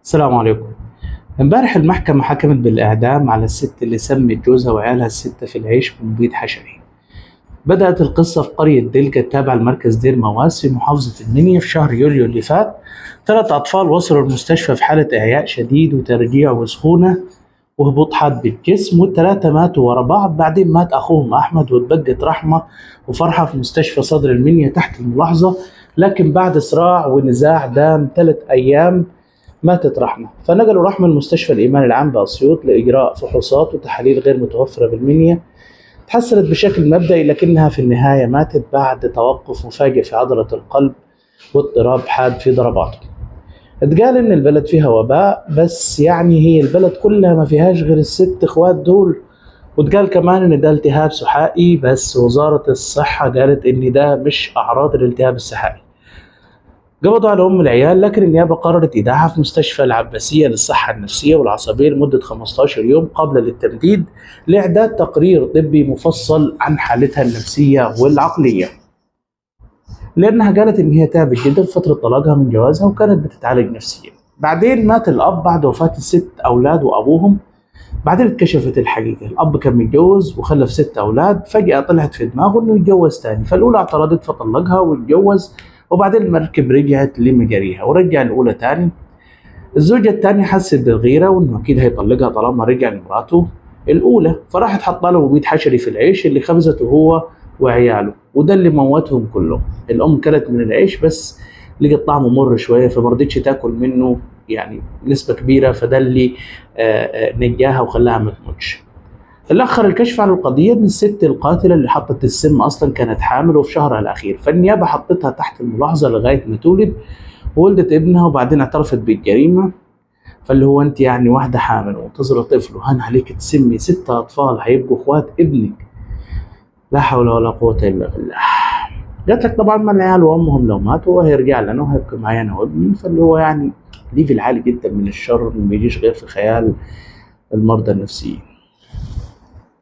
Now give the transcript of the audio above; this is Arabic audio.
السلام عليكم. امبارح المحكمة حكمت بالإعدام على الست اللي سمت جوزها وعيالها الستة في العيش بمبيد حشري. بدأت القصة في قرية دلكة التابعة لمركز دير مواس في محافظة المنيا في شهر يوليو اللي فات. 3 أطفال وصلوا المستشفى في حالة إعياء شديد وترجيع وسخونة وهبوط حاد بالجسم، والثلاثة ماتوا ورا بعض. بعدين مات أخوهم أحمد واتبقت رحمة وفرحة في مستشفى صدر المنيا تحت الملاحظة، لكن بعد صراع ونزاع دام 3 أيام ماتت رحمة، فنقلوا رحمة لمستشفى الإيمان العام بأسيوط لإجراء فحوصات وتحاليل غير متوفرة بالمنيا. تحسنت بشكل مبدئي لكنها في النهاية ماتت بعد توقف مفاجئ في عضلة القلب واضطراب حاد في ضرباته. اتقال إن البلد فيها وباء، بس يعني هي البلد كلها ما فيهاش غير الست إخوات دول. واتقال كمان إن ده التهاب سحائي، بس وزارة الصحة قالت إن ده مش أعراض الالتهاب السحائي. قبضوا على أم العيال، لكن النيابة قررت إيداعها في مستشفى العباسية للصحة النفسية والعصبية لمدة 15 يوم قبل للتمديد لإعداد تقرير طبي مفصل عن حالتها النفسية والعقلية، لأنها قالت إن هي تعبت جدا في فترة طلاقها من جوازها وكانت بتتعالج نفسيا. بعدين مات الأب بعد وفاة ال6 أولاد وأبوهم. بعدين اتكشفت الحقيقة، الأب كان متجوز وخلف 6 أولاد، فجأة طلعت في دماغه إنه يتجوز تاني، فالأولى اعترضت فطلقها واتجوز، وبعدين المركب رجعت لمجاريها ورجع الأولى تاني. الزوجة التانية حست بالغيرة وإنه أكيد هيطلقها طالما رجع لمراته الأولى، فراحت حاطة له مبيد حشري في العيش اللي خبزته هو وعياله، وده اللي موتهم كلهم. الأم كلت من العيش بس لقت طعمه مر شوية فمرضتش تاكل منه يعني نسبة كبيرة، فده اللي نجاها وخلاها ما تموتش. اللي أخر الكشف عن القضية إن الست القاتلة اللي حطت السم أصلا كانت حامل وفي شهرها الأخير، فالنيابة حطتها تحت الملاحظة لغاية ما تولد وولدت ابنها، وبعدين اعترفت بالجريمة. فاللي هو أنت يعني واحدة حامل ومنتظرة طفل وهان عليك تسمي 6 أطفال هيبقوا إخوات ابنك؟ لا حول ولا قوة إلا بالله. قالت لك طبعا ما العيال وأمهم لو ماتوا هيرجع لنا وهيبقى معايا أنا وابني، فاللي هو يعني ليفل عالي جدا من الشر ما بيجيش غير في خيال المرضى النفسيين.